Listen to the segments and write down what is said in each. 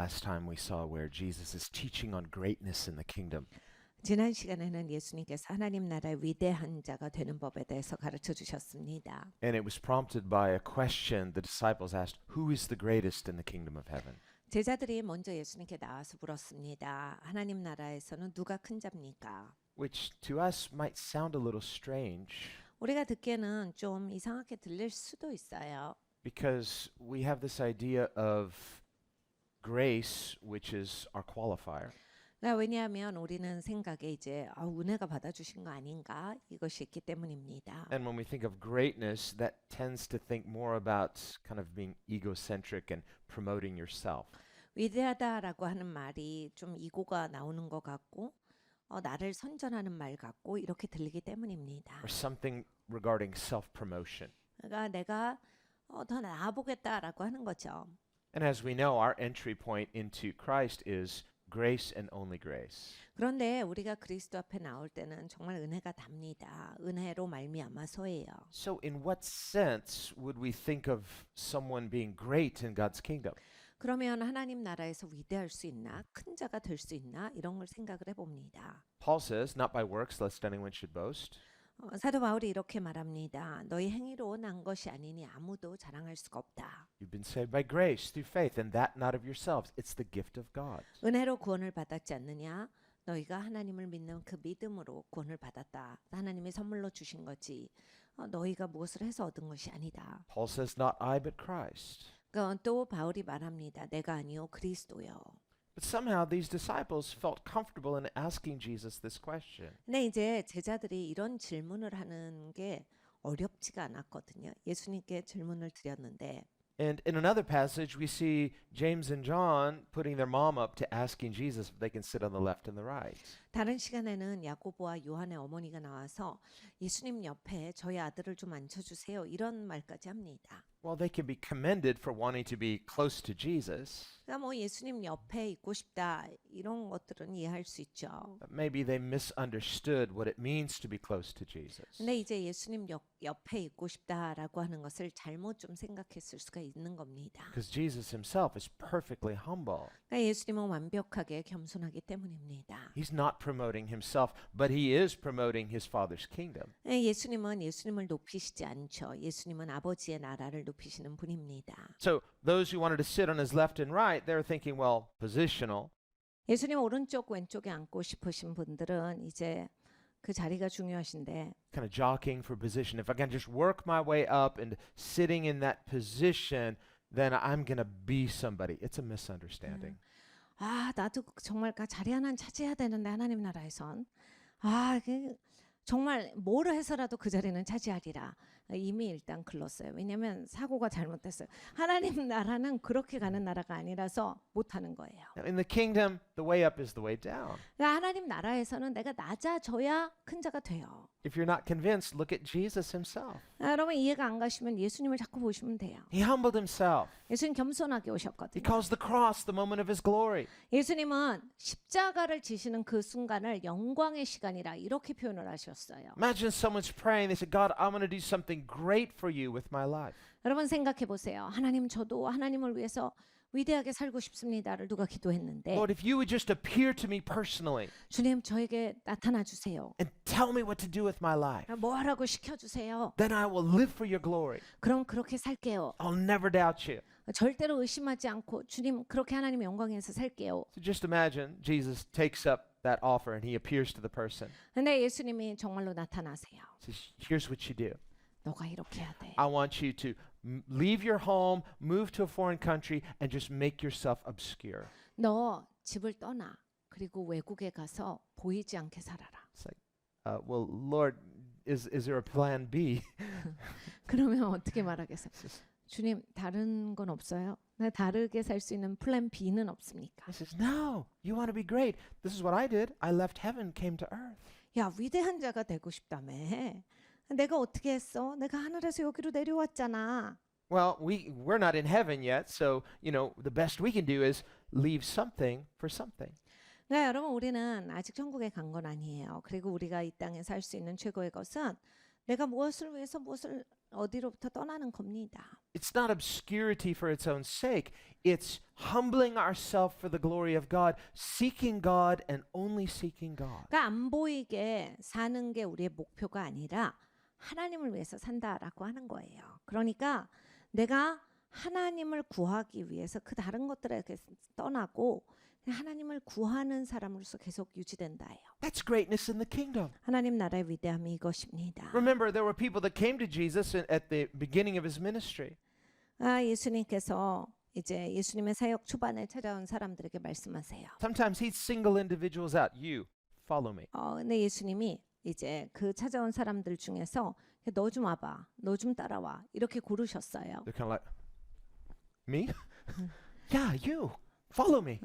last time we saw where Jesus is teaching on greatness in the kingdom. 지난 시간에는 예수님께서 하나님 나라의 위대한 자가 되는 법에 대해서 가르쳐 주셨습니다. And it was prompted by a question the disciples asked, who is the greatest in the kingdom of heaven? 제자들이 먼저 예수님께 나와서 물었습니다. 하나님 나라에서는 누가 큰 자입니까? Which to us might sound a little strange 우리가 듣기에는 좀 이상하게 들릴 수도 있어요. because we have this idea of grace, which is our qualifier. 왜냐하면 우리는 생각에 이제 은혜가 받아주신 거 아닌가 이것이 있기 때문입니다. And when we think of greatness, that tends to think more about kind of being egocentric and promoting yourself. 위대하다라고 하는 말이 좀 이고가 나오는 것 같고 나를 선전하는 말 같고 이렇게 들리기 때문입니다. Or something regarding self-promotion. 그러니까 내가 더 나아보겠다라고 하는 거죠. And as we know, our entry point into Christ is grace and only grace. 그런데 우리가 그리스도 앞에 나올 때는 정말 은혜가 답니다. 은혜로 말미암아서예요. So in what sense would we think of someone being great in God's kingdom? 그러면 하나님 나라에서 위대할 수 있나? 큰 자가 될 수 있나? 이런 걸 생각을 해봅니다. Paul says, not by works lest anyone should boast. 사도 바울이 이렇게 말합니다. 너희 행위로 난 것이 아니니 아무도 자랑할 수가 없다. You've been saved by grace through faith, and that not of yourselves. It's the gift of God. 은혜로 구원을 받았지 않느냐? 너희가 하나님을 믿는 그 믿음으로 구원을 받았다. 하나님이 선물로 주신 거지. 너희가 무엇을 해서 얻은 것이 아니다. Paul says, not I, but Christ. 또 바울이 말합니다. 내가 아니요 그리스도요. But somehow these disciples felt comfortable in asking Jesus this question. 근데 이제 제자들이 이런 질문을 하는 게 어렵지가 않았거든요. 예수님께 질문을 드렸는데 And in another passage, we see James and John putting their mom up to asking Jesus if they can sit on the left and the right. 다른 시간에는 야고보와 요한의 어머니가 나와서 예수님 옆에 저희 아들을 좀 앉혀주세요. 이런 말까지 합니다. Well, they can be commended for wanting to be close to Jesus. 그러니까 뭐 예수님 옆에 있고 싶다 이런 것들은 이해할 수 있죠. But maybe they misunderstood what it means to be close to Jesus. 근데 이제 예수님 옆에 있고 싶다라고 하는 것을 잘못 좀 생각했을 수가 있는 겁니다. Because Jesus himself is perfectly humble. 그러니까 예수님은 완벽하게 겸손하기 때문입니다. He's not promoting himself, but he is promoting his Father's kingdom. 예수님은 예수님을 높이시지 않죠. 예수님은 아버지의 나라를 높이시는 분입니다. So those who wanted to sit on his left and right, they were thinking, well, positional. 예수님 오른쪽 왼쪽에 앉고 싶으신 분들은 이제 그 자리가 중요하신데 Kind of jockeying for position. If I can just work my way up and sitting in that position, then I'm going to be somebody. It's a misunderstanding. 나도 정말 그 자리 하나는 차지해야 되는데 하나님 나라에선 정말 뭐를 해서라도 그 자리는 차지하리라. 이미 일단 글렀어요. 왜냐하면 사고가 잘못됐어요. 하나님 나라는 그렇게 가는 나라가 아니라서 못하는 거예요. Now, in the kingdom, the way up is the way down. 그러니까 하나님 나라에서는 내가 낮아져야 큰 자가 돼요. If you're not convinced, look at Jesus himself. 여러분 이해가 안 가시면 예수님을 자꾸 보시면 돼요. He humbled himself. 예수님 겸손하게 He 오셨거든요. calls the cross the moment of his glory. 예수님은 십자가를 지시는 그 순간을 영광의 시간이라 이렇게 표현을 하셨어요. Imagine someone's praying. They say, God, I'm going to do something great for you with my life. 여러분 생각해 보세요. 하나님 저도 하나님을 위해서 위대하게 살고 싶습니다를 누가 기도했는데 Lord, if you would just appear to me personally 주님 저에게 나타나 주세요. and tell me what to do with my life, 뭐 하라고 시켜주세요. then I will live for your glory. 그럼 그렇게 살게요. I'll never doubt you. 절대로 의심하지 않고 주님 그렇게 하나님의 영광에서 살게요. So just imagine Jesus takes up that offer and he appears to the person. 근데 예수님이 정말로 나타나세요. Says, here's what you do. 너가 이렇게 해야 돼. I want you to leave your home, move to a foreign country, and just make yourself obscure. 너 집을 떠나. 그리고 외국에 가서 보이지 않게 살아라. It's like, well, Lord, is there a plan B? 그러면 어떻게 말하겠어요? 주님 다른 건 없어요? 나 다르게 살 수 있는 플랜 B는 없습니까? He says, no, you want to be great. This is what I did. I left heaven, came to earth. 야 위대한 자가 되고 싶다며. 내가 어떻게 했어? 내가 하늘에서 여기로 내려왔잖아. Well, we're not in heaven yet, so, the best we can do is leave something for something. 네, 여러분 우리는 아직 천국에 간 건 아니에요. 그리고 우리가 이 땅에 살 수 있는 최고의 것은 내가 무엇을 위해서 무엇을 어디로부터 떠나는 겁니다. It's not obscurity for its own sake. It's humbling ourselves for the glory of God, seeking God and only seeking God. 그러니까 안 보이게 사는 게 우리의 목표가 아니라 하나님을 위해서 산다라고 하는 거예요. 그러니까 내가 하나님을 구하기 위해서 그 다른 것들에 떠나고 하나님을 구하는 사람으로서 계속 유지된다예요. That's greatness in the kingdom. 하나님 나라의 위대함이 이것입니다. Remember, there were people that came to Jesus at the beginning of his ministry. 예수님께서 이제 예수님의 사역 초반에 찾아온 사람들에게 말씀하세요. Sometimes he'd single individuals out. You, follow me. 근데 예수님이 이제 그 찾아온 사람들 중에서 너 좀 와봐, 너 좀 따라와 이렇게 고르셨어요. They're kind of like, me? Yeah, you, follow me.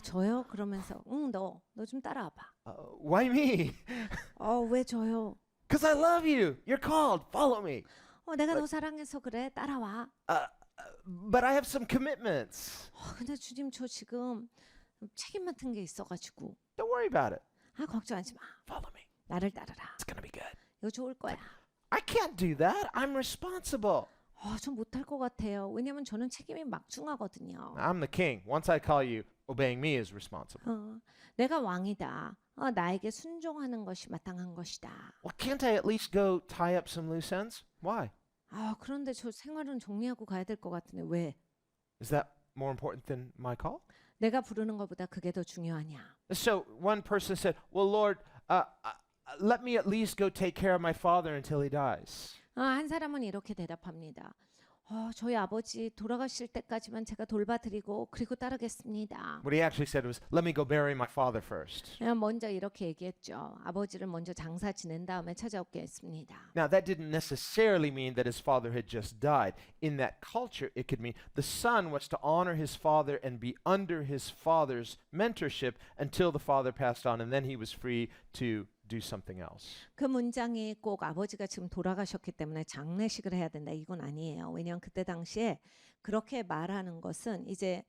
저요? 그러면서 너 좀 따라와봐. Why me? 왜 저요? Because I love you. You're called. Follow me. 내가 너 사랑해서 그래, 따라와. But I have some commitments. 근데 주님 저 지금 책임 맡은 게 있어가지고. Don't worry about it. 걱정하지 마. Follow me. 나를 따르라. It's gonna be good. 이거 좋을 거야. I can't do that. I'm responsible. 전 못할 것 같아요. 왜냐면 저는 책임이 막중하거든요. I'm the king. Once I call you, obeying me is responsible. 내가 왕이다. 나에게 순종하는 것이 마땅한 것이다. Well, can't I at least go tie up some loose ends? Why? 그런데 저 생활은 정리하고 가야 될 것 같은데 왜? Is that more important than my call? 내가 부르는 것보다 그게 더 중요하냐? So one person said, "Well, Lord, let me at least go take care of my father until he dies." 한 사람은 이렇게 대답합니다. 저희 아버지 돌아가실 때까지만 제가 돌봐드리고 그리고 따르겠습니다. What he actually said was, "Let me go bury my father first." 먼저 이렇게 얘기했죠. 아버지를 먼저 장사 지낸 다음에 찾아오겠습니다. Now, that didn't necessarily mean that his father had just died. In that culture, it could mean the son was to honor his father and be under his father's mentorship until the father passed on, and then he was free to do something else. 그 문장이 꼭 아버지가 지금 돌아가셨기 때문에 장례식을 해야 된다 이건 아니에요. 왜냐하면 그때 당시에 그렇게 말하는 것은 이제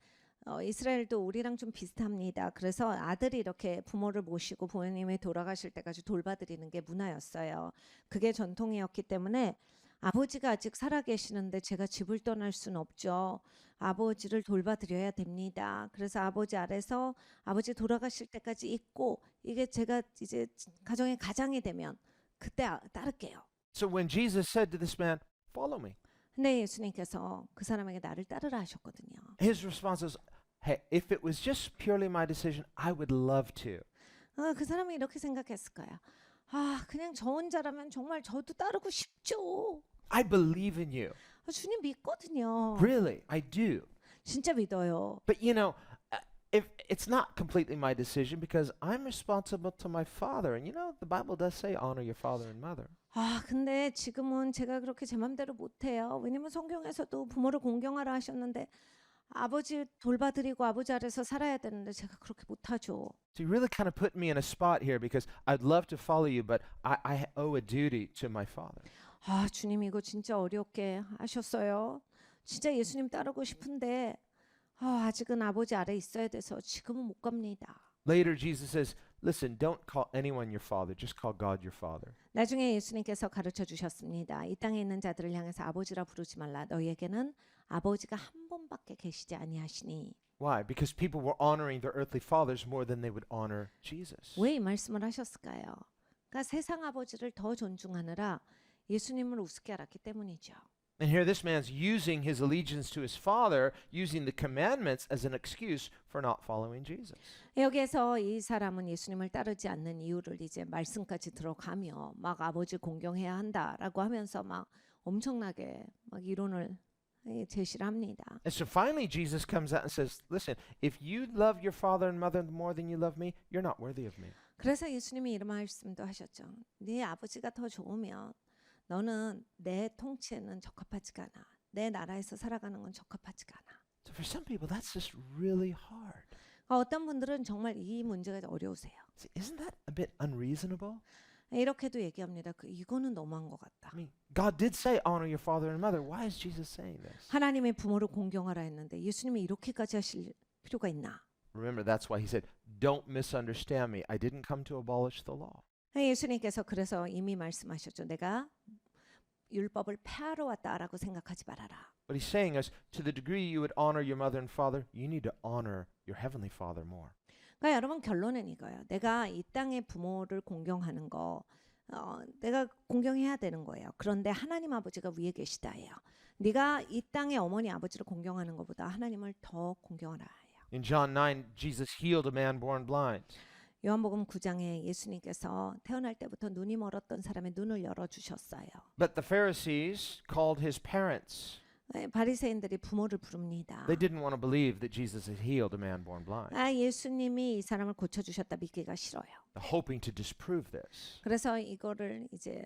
이스라엘도 우리랑 좀 비슷합니다. 그래서 아들이 이렇게 부모를 모시고 부모님이 돌아가실 때까지 돌봐드리는 게 문화였어요. 그게 전통이었기 때문에 아버지가 아직 살아계시는데 제가 집을 떠날 수는 없죠. 아버지를 돌봐드려야 됩니다. 그래서 아버지 아래서 아버지 돌아가실 때까지 있고 이게 제가 이제 가정의 가장이 되면 그때 따를게요. So when Jesus said to this man, "Follow me," 근데 예수님께서 그 사람에게 나를 따르라 하셨거든요. his response was, "Hey, if it was just purely my decision, I would love to." 그 사람이 이렇게 생각했을 거야. 그냥 저 혼자라면 정말 저도 따르고 싶죠. I believe in you. 주님 믿거든요. Really, I do. 진짜 믿어요. But if it's not completely my decision because I'm responsible to my father, and the Bible does say honor your father and mother. 근데 지금은 제가 그렇게 제 맘대로 못해요. 왜냐면 성경에서도 부모를 공경하라 하셨는데 아버지 돌봐드리고 아버지 아래서 살아야 되는데 제가 그렇게 못하죠. So you really kind of put me in a spot here because I'd love to follow you, but I owe a duty to my father. 주님 이거 진짜 어렵게 하셨어요. 진짜 예수님 따르고 싶은데 아직은 아버지 아래 있어야 돼서 지금은 못 갑니다. Later, Jesus says, "Listen, don't call anyone your father. Just call God your father." 나중에 예수님께서 가르쳐 주셨습니다. 이 땅에 있는 자들을 향해서 아버지라 부르지 말라. 너희에게는 아버지가 한 분밖에 계시지 아니하시니. Why? Because people were honoring their earthly fathers more than they would honor Jesus. 왜 이 말씀을 하셨을까요? 그러니까 세상 아버지를 더 존중하느라 예수님을 우습게 알았기 때문이죠. And here this man's using his allegiance to his father, using the commandments as an excuse for not following Jesus. 여기에서 이 사람은 예수님을 따르지 않는 이유를 이제 말씀까지 들어가며 막 아버지 공경해야 한다라고 하면서 막 엄청나게 막 이론을 제시를 합니다. And so finally Jesus comes out and says, "Listen, if you love your father and mother more than you love me, you're not worthy of me." 그래서 예수님이 이런 말씀도 하셨죠. 네 아버지가 더 좋으면 너는 내 통치에는 적합하지가 않아. 내 나라에서 살아가는 건 적합하지가 않아. So for some people, that's just really hard. 어떤 분들은 정말 이 문제가 어려우세요. See, isn't that a bit unreasonable? 이렇게도 얘기합니다. 이거는 너무한 것 같다. I mean, God did say honor your father and mother. Why is Jesus saying this? 하나님의 부모를 공경하라 했는데 예수님이 이렇게까지 하실 필요가 있나? Remember, that's why he said, "Don't misunderstand me. I didn't come to abolish the law." 예수님께서 그래서 이미 말씀하셨죠. 내가 율법을 폐하러 왔다라고 생각하지 말아라. What he's saying is, to the degree you would honor your mother and father, you need to honor your heavenly Father more. 그러니까 여러분 결론은 이거예요. 내가 이 땅의 부모를 공경하는 거 내가 공경해야 되는 거예요. 그런데 하나님 아버지가 위에 계시다예요. 네가 이 땅의 어머니 아버지를 공경하는 것보다 하나님을 더 공경하라 해요. In John 9, Jesus healed a man born blind. 요한복음 9장에 예수님께서 태어날 때부터 눈이 멀었던 사람의 눈을 열어 주셨어요. But the Pharisees called his parents. 바리새인들이 부모를 부릅니다. They didn't want to believe that Jesus had healed a man born blind, 예수님이 이 사람을 고쳐 주셨다 믿기가 싫어요. hoping to disprove this. 그래서 이거를 이제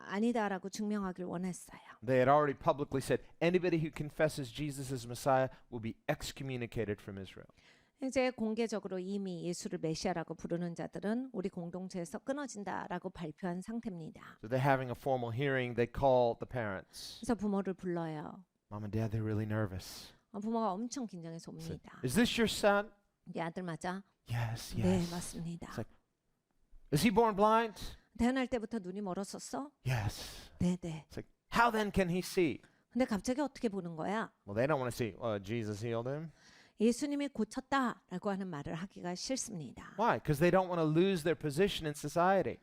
아니다라고 증명하길 원했어요. They had already publicly said anybody who confesses Jesus as Messiah will be excommunicated from Israel. 이제 공개적으로 이미 예수를 메시아라고 부르는 자들은 우리 공동체에서 끊어진다라고 발표한 상태입니다. So they're having a formal hearing. They call the parents. 그래서 부모를 불러요. Mom and Dad, they're really nervous. 부모가 엄청 긴장해서 Said, 옵니다. is this your son? 네 아들 맞아? Yes, 네 yes. 맞습니다. It's like, is he born blind? 태어날 때부터 눈이 멀었었어? Yes. 네네. It's like, how then can he see? 근데 갑자기 어떻게 보는 거야? Well, they don't want to see, Jesus healed him. 예수님이 고쳤다라고 하는 말을 하기가 싫습니다. Why? Because they don't want to lose their position in society.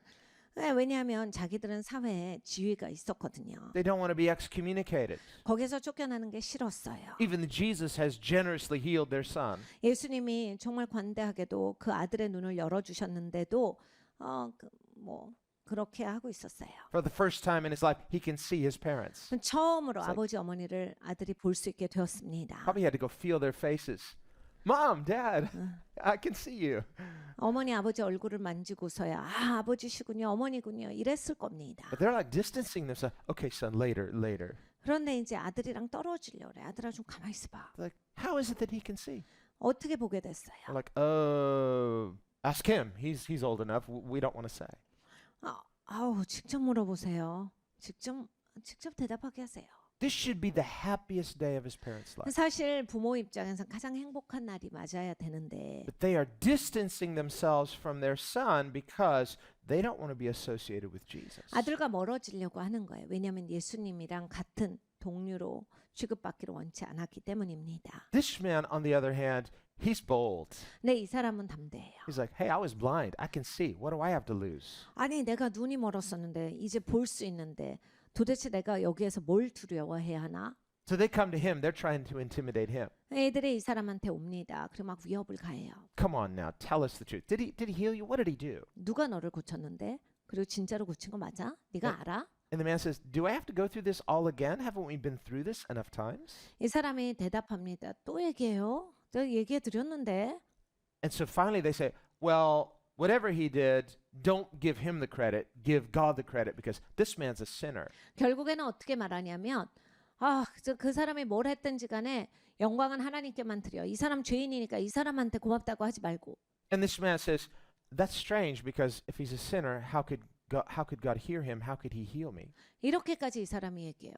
왜냐하면 자기들은 사회에 지위가 있었거든요. They don't want to be excommunicated. 거기서 쫓겨나는 게 싫었어요. Even Jesus has generously healed their son. 예수님이 정말 관대하게도 그 아들의 눈을 열어주셨는데도 그렇게 하고 있었어요. For the first time in his life, he can see his parents. 처음으로 It's like- 아버지 어머니를 아들이 볼 수 있게 되었습니다. Probably had to go feel their faces. Mom, Dad, I can see you. 어머니 아버지 얼굴을 만지고서야 아버지시군요 어머니군요 이랬을 겁니다. But they're like distancing themselves. Okay, son, later, later. 그런데 이제 아들이랑 떨어지려고 그래. 아들아 좀 가만히 있어봐. They're like, how is it that he can see? 어떻게 보게 됐어요? They're like, oh, ask him. He's old enough. We don't want to say. 직접 물어보세요. 직접 대답하게 하세요. This should be the happiest day of his parents' life. 사실 부모 입장에서 가장 행복한 날이 맞아야 되는데 But they are distancing themselves from their son because they don't want to be associated with Jesus. 아들과 멀어지려고 하는 거예요. 왜냐하면 예수님이랑 같은 동료로 취급받기를 원치 않았기 때문입니다. This man, on the other hand, he's bold. 근데 이 사람은 담대해요. He's like, hey, I was blind. I can see. What do I have to lose? 아니 내가 눈이 멀었었는데 이제 볼 수 있는데 도대체 내가 여기에서 뭘 두려워해야 하나? So they come to him. They're trying to intimidate him. 애들이 이 사람한테 옵니다. 그리고 막 위협을 가해요. Come on now, tell us the truth. Did he heal you? What did he do? 누가 너를 고쳤는데? 그리고 진짜로 고친 거 맞아? 네가 알아? And the man says, do I have to go through this all again? Haven't we been through this enough times? 이 사람이 대답합니다. 또 얘기해요? 내가 얘기해 드렸는데. And so finally they say, well, whatever he did, don't give him the credit. Give God the credit because this man's a sinner. 결국에는 어떻게 말하냐면 그 사람이 뭘 했든지 간에 영광은 하나님께만 드려. 이 사람 죄인이니까 이 사람한테 고맙다고 하지 말고. And this man says, that's strange because if he's a sinner, how could God hear him? How could he heal me? 이렇게까지 이 사람이 얘기해요.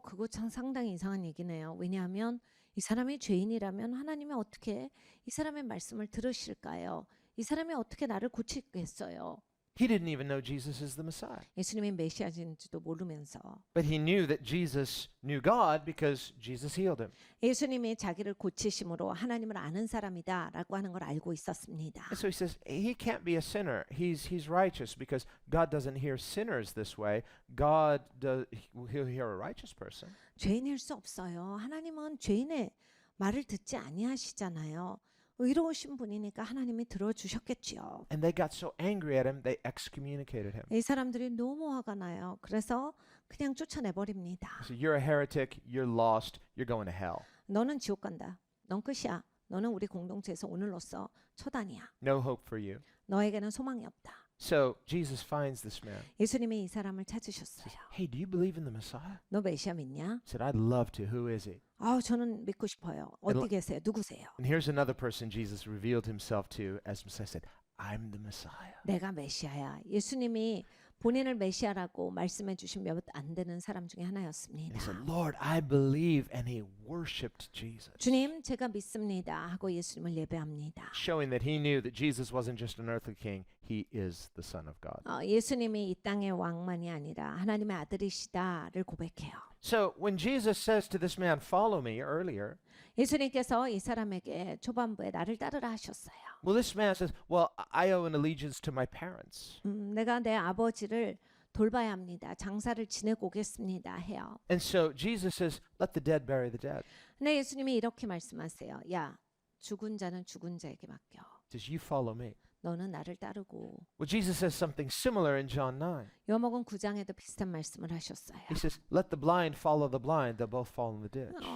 그거 참 상당히 이상한 얘기네요. 왜냐하면 이 사람이 죄인이라면 하나님이 어떻게 이 사람의 말씀을 들으실까요? 이 사람이 어떻게 나를 고치겠어요? He didn't even know Jesus is the Messiah. 예수님이 메시아인지도 모르면서 But he knew that Jesus knew God because Jesus healed him. 예수님이 자기를 고치심으로 하나님을 아는 사람이다라고 하는 걸 알고 있었습니다. And so he says, he can't be a sinner. He's righteous because God doesn't hear sinners this way. He'll hear a righteous person. 죄인일 수 없어요. 하나님은 죄인의 말을 듣지 아니하시잖아요. 의로우신 분이니까 하나님이 들어주셨겠지요. And they got so angry at him, they excommunicated him. 이 사람들이 너무 화가 나요. 그래서 그냥 쫓아내버립니다. So you're a heretic, you're lost, you're going to hell. 너는 지옥 간다. 넌 끝이야. 너는 우리 공동체에서 오늘로써 처단이야. No hope for you. 너에게는 소망이 없다. So Jesus finds this man. 예수님이 이 사람을 찾으셨어요. Hey, do you believe in the Messiah? 너 메시아 믿냐? He said, I'd love to. Who is he? 저는 믿고 싶어요. 어디 계세요? 누구세요? And here's another person Jesus revealed himself to as Messiah. Said, I'm the Messiah. 내가 메시아야. 예수님이 본인을 메시아라고 말씀해 주신 몇 안 되는 사람 중에 And 하나였습니다. he said, Lord, I believe. And he worshipped Jesus, 주님, 제가 믿습니다 하고 예수님을 예배합니다. showing that he knew that Jesus wasn't just an earthly king, he is the Son of God. 예수님이 이 땅의 왕만이 아니라 하나님의 아들이시다를 고백해요. So when Jesus says to this man, follow me, earlier, 예수님께서 이 사람에게 초반부에 나를 따르라 하셨어요. well, this man says, well, I owe an allegiance to my parents. 내가 내 아버지를 돌봐야 합니다. 장사를 지내고 오겠습니다 해요. And so Jesus says, let the dead bury the dead. 근데 예수님이 이렇게 말씀하세요. 야, 죽은 자는 죽은 자에게 맡겨. He says, you follow me. 너는 나를 따르고. Well, Jesus says something similar in John 9. 요한복음 9장에도 비슷한 말씀을 하셨어요. He says, let the blind follow the blind, they'll both fall in the ditch.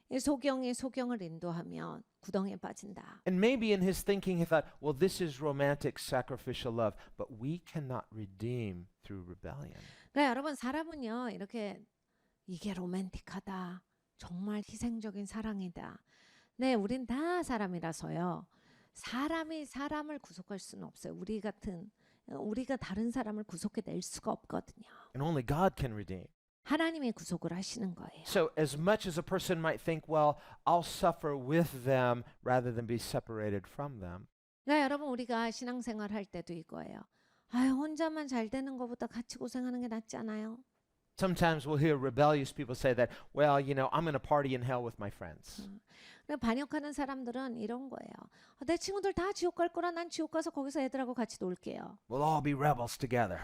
이 소경이 소경을 인도하면 구덩이에 빠진다. And maybe in his thinking he thought, well, this is romantic sacrificial love, but we cannot redeem through rebellion. 그러니까 여러분 사람은요 이렇게 이게 로맨틱하다. 정말 희생적인 사랑이다. 네, 우린 다 사람이라서요. 사람이 사람을 구속할 수는 없어요. 우리가 다른 사람을 구속해 낼 수가 없거든요. And only God can redeem. 하나님이 구속을 하시는 거예요. So as much as a person might think, well, I'll suffer with them rather than be separated from them. 그러니까 여러분 우리가 신앙생활 할 때도 이거예요. 혼자만 잘 되는 것보다 같이 고생하는 게 낫지 않아요? Sometimes we'll hear rebellious people say that, well, I'm going to party in hell with my friends. 반역하는 사람들은 이런 거예요. 내 친구들 다 지옥 갈 거라 난 지옥 가서 거기서 애들하고 같이 놀게요. We'll all be rebels together.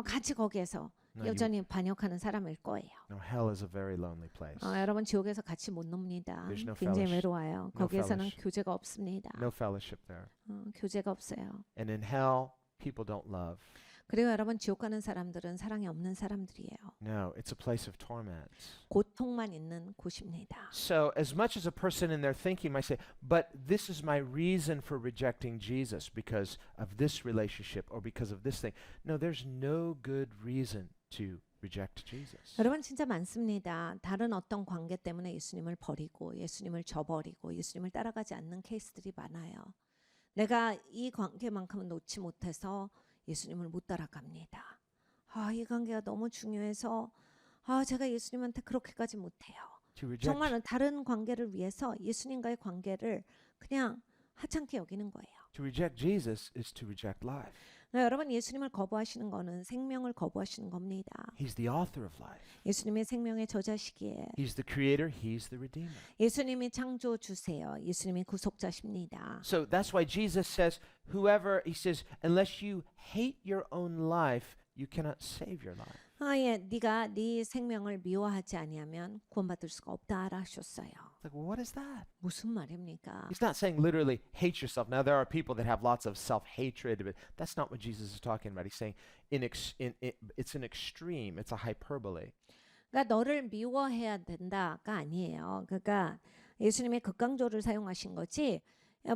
같이 거기에서 No, 여전히 반역하는 사람일 거예요. no, hell is a very lonely place. 여러분 지옥에서 같이 못 놉니다. There's no 굉장히 fellowship. 외로워요. No 거기에서는 fellowship. 교제가 없습니다. No fellowship there. 교제가 없어요. And in hell, people don't love. 그리고 여러분 지옥 가는 사람들은 사랑이 없는 사람들이에요. No, it's a place of torment. 고통만 있는 곳입니다. So as much as a person in their thinking might say, but this is my reason for rejecting Jesus because of this relationship or because of this thing. No, there's no good reason to reject Jesus. 여러분 진짜 많습니다. 다른 어떤 관계 때문에 예수님을 버리고 예수님을 저버리고 예수님을 따라가지 않는 케이스들이 많아요. 내가 이 관계만큼은 놓지 못해서 예수님을 못 따라갑니다. 이 관계가 너무 중요해서 제가 예수님한테 그렇게까지 못해요. To reject, 정말 다른 관계를 위해서 예수님과의 관계를 그냥 하찮게 여기는 거예요. to reject Jesus is to reject life. 여러분 예수님을 거부하시는 거는 생명을 거부하시는 겁니다. He's the author of life. 예수님의 생명의 저자시기에 He's the creator. He's the redeemer. 예수님이 창조주세요. 예수님이 구속자십니다. So that's why Jesus says, he says, unless you hate your own life, you cannot save your life. 네가 네 생명을 미워하지 아니하면 구원받을 수가 없다라 하셨어요. Like, well, what is that? 무슨 말입니까? He's not saying literally hate yourself. Now, there are people that have lots of self-hatred, but that's not what Jesus is talking about. He's saying it's an extreme. It's a hyperbole. 그러니까 너를 미워해야 된다가 아니에요. 그러니까 예수님이 극강조를 사용하신 거지.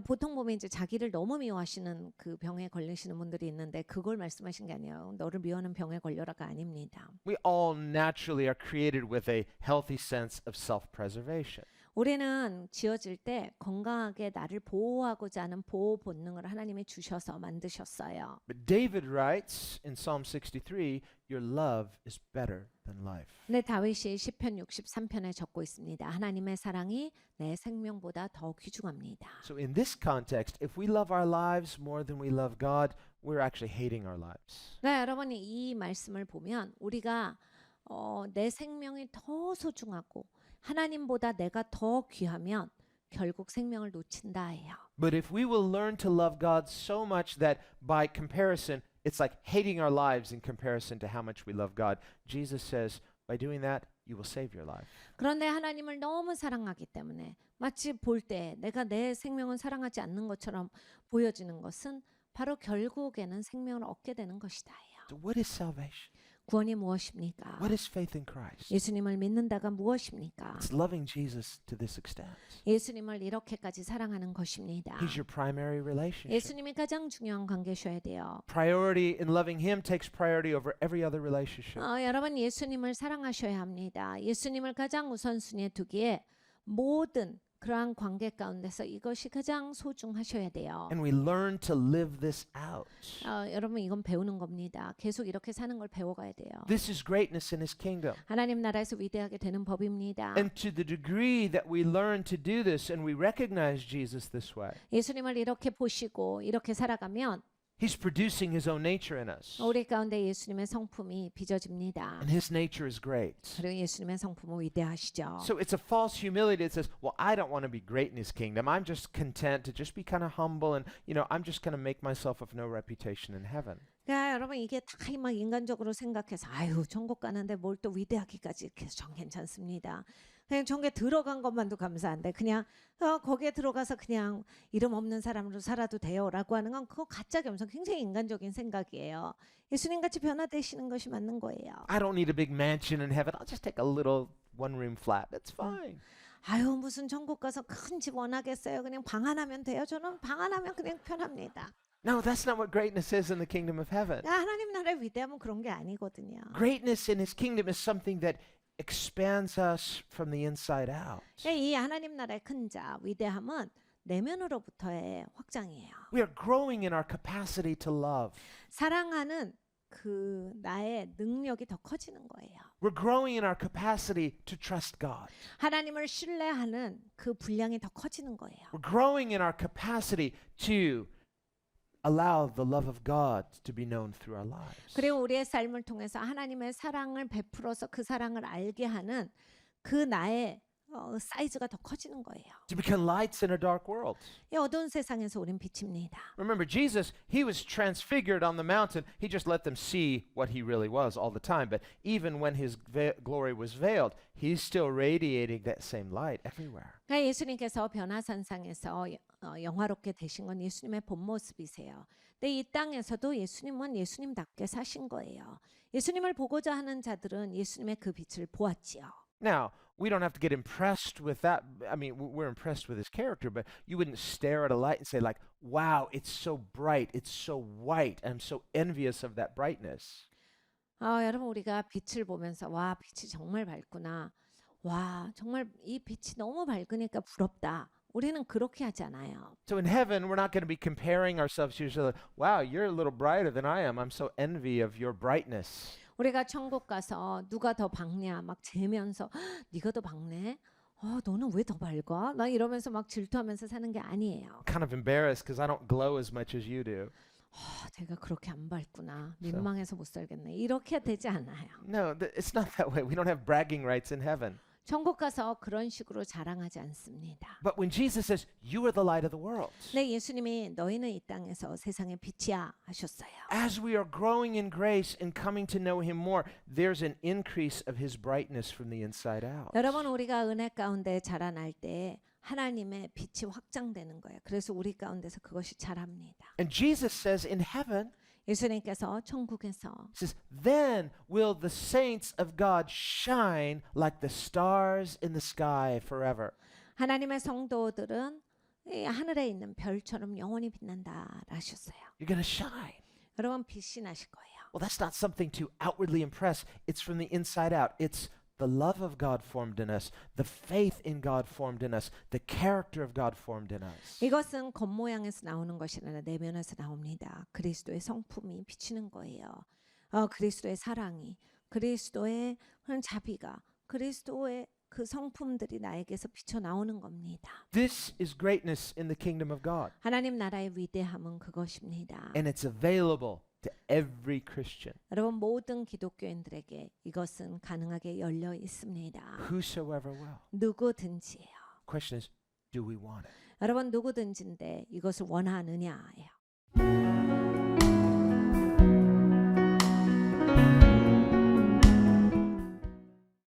보통 보면 이제 자기를 너무 미워하시는 그 병에 걸리시는 분들이 있는데 그걸 말씀하신 게 아니에요. 너를 미워하는 병에 걸려라가 아닙니다. We all naturally are created with a healthy sense of self-preservation. 우리는 지어질 때 건강하게 나를 보호하고자 하는 보호 본능을 하나님이 주셔서 만드셨어요. But David writes in Psalm 63, your love is better than life. 네, 다윗이 시편 63편에 적고 있습니다. 하나님의 사랑이 내 생명보다 더 귀중합니다. So in this context, if we love our lives more than we love God, we're actually hating our lives. 네, 여러분이 이 말씀을 보면 우리가 내 생명이 더 소중하고 하나님보다 내가 더 귀하면 결국 생명을 놓친다예요. But if we will learn to love God so much that by comparison, it's like hating our lives in comparison to how much we love God, Jesus says, by doing that, you will save your life. 그런데 하나님을 너무 사랑하기 때문에 마치 볼 때 내가 내 생명은 사랑하지 않는 것처럼 보여지는 것은 바로 결국에는 생명을 얻게 되는 것이다예요. So what is salvation? 구원이 무엇입니까? What is faith in Christ? 예수님을 믿는다가 무엇입니까? It's loving Jesus to this extent. 예수님을 이렇게까지 사랑하는 것입니다. He's your primary relationship. 예수님이 가장 중요한 관계셔야 돼요. Priority in loving Him takes priority over every other relationship. 여러분 예수님을 사랑하셔야 합니다. 예수님을 가장 우선순위에 두기에 모든 그러한 관계 가운데서 이것이 가장 소중하셔야 돼요. And we learn to live this out. 여러분 이건 배우는 겁니다. 계속 이렇게 사는 걸 배워가야 돼요. This is greatness in His kingdom. 하나님 나라에서 위대하게 되는 법입니다. And to the degree that we learn to do this and we recognize Jesus this way, 예수님을 이렇게 보시고 이렇게 살아가면 He's producing His own nature in us. 우리 가운데 예수님의 성품이 빚어집니다. And His nature is great. 그리고 예수님의 성품은 위대하시죠. So it's a false humility that says, well, I don't want to be great in His kingdom. I'm just content to just be kind of humble and, I'm just going to make myself of no reputation in heaven. 그러니까 여러분 이게 다 막 인간적으로 생각해서 아유 천국 가는데 뭘 또 위대하기까지 이렇게 전 괜찮습니다. 그냥 전국에 들어간 것만도 감사한데 그냥 거기에 들어가서 그냥 이름 없는 사람으로 살아도 돼요라고 하는 건 그거 가짜 겸손 굉장히 인간적인 생각이에요. 예수님 같이 변화되시는 것이 맞는 거예요. I don't need a big mansion in heaven. I'll just take a little one-room flat. That's fine. 아유 무슨 천국 가서 큰 집 원하겠어요. 그냥 방 하나면 돼요. 저는 방 하나면 그냥 편합니다. No, that's not what greatness is in the kingdom of heaven. 하나님 나라의 위대함은 그런 게 아니거든요. Greatness in His kingdom is something that expands us from the inside out. 이 하나님 나라의 큰 자 위대함은 내면으로부터의 확장이에요. We are growing in our capacity to love. 사랑하는 그 나의 능력이 더 커지는 거예요. We're growing in our capacity to trust God. 하나님을 신뢰하는 그 분량이 더 커지는 거예요. We're growing in our capacity to allow the love of God to be known through our lives. 그리고 우리의 삶을 통해서 하나님의 사랑을 베풀어서 그 사랑을 알게 하는 그 나의 사이즈가 더 커지는 거예요. To become lights in a dark world. 이 어두운 세상에서 우린 빛입니다. Remember, Jesus, He was transfigured on the mountain. He just let them see what He really was all the time. But even when His glory was veiled, He's still radiating that same light everywhere. 그러니까 예수님께서 변화산상에서 영화롭게 되신 건 예수님의 본 모습이세요. 근데 이 땅에서도 예수님은 예수님답게 사신 거예요. 예수님을 보고자 하는 자들은 예수님의 그 빛을 보았지요. Now, we don't have to get impressed with that. I mean, we're impressed with His character, but you wouldn't stare at a light and say like, wow, it's so bright, it's so white. I'm so envious of that brightness. 여러분 우리가 빛을 보면서 와 빛이 정말 밝구나. 와 정말 이 빛이 너무 밝으니까 부럽다. 우리는 그렇게 하지 않아요. So in heaven, we're not going to be comparing ourselves to each other. Wow, you're a little brighter than I am. I'm so envy of your brightness. 우리가 천국 가서 누가 더 밝냐 막 재면서 네가 더 밝네. 너는 왜 더 밝아? 나 이러면서 막 질투하면서 사는 게 아니에요. Kind of embarrassed because I don't glow as much as you do. 제가 그렇게 안 밝구나. 민망해서 못 살겠네. 이렇게 되지 않아요. No, it's not that way. We don't have bragging rights in heaven. 천국 가서 그런 식으로 자랑하지 않습니다. But when Jesus says, you are the light of the world. 네, 예수님이 너희는 이 땅에서 세상의 빛이야 하셨어요. As we are growing in grace and coming to know Him more, there's an increase of His brightness from the inside out. 여러분 우리가 은혜 가운데 자라날 때 하나님의 빛이 확장되는 거예요. 그래서 우리 가운데서 그것이 자랍니다. And Jesus says in heaven, 예수님께서 천국에서 says, then will the saints of God shine like the stars in the sky forever. 하나님의 성도들은 이 하늘에 있는 별처럼 영원히 빛난다 하셨어요. You're going to shine. 여러분 빛이 나실 거예요. Well, that's not something to outwardly impress. It's from the inside out. It's the love of God formed in us, the faith in God formed in us, the character of God formed in us. 이것은 겉모양에서 나오는 것이 아니라 내면에서 나옵니다. 그리스도의 성품이 비치는 거예요. 그리스도의 사랑이, 그리스도의 그런 자비가, 그리스도의 그 성품들이 나에게서 비쳐 나오는 겁니다. This is greatness in the kingdom of God. 하나님 나라의 위대함은 그것입니다. And it's available to every Christian. 여러분 모든 기독교인들에게 이것은 가능하게 열려 있습니다. Whosoever will. 누구든지예요. Question is, do we want it? 여러분 누구든지인데 이것을 원하느냐예요.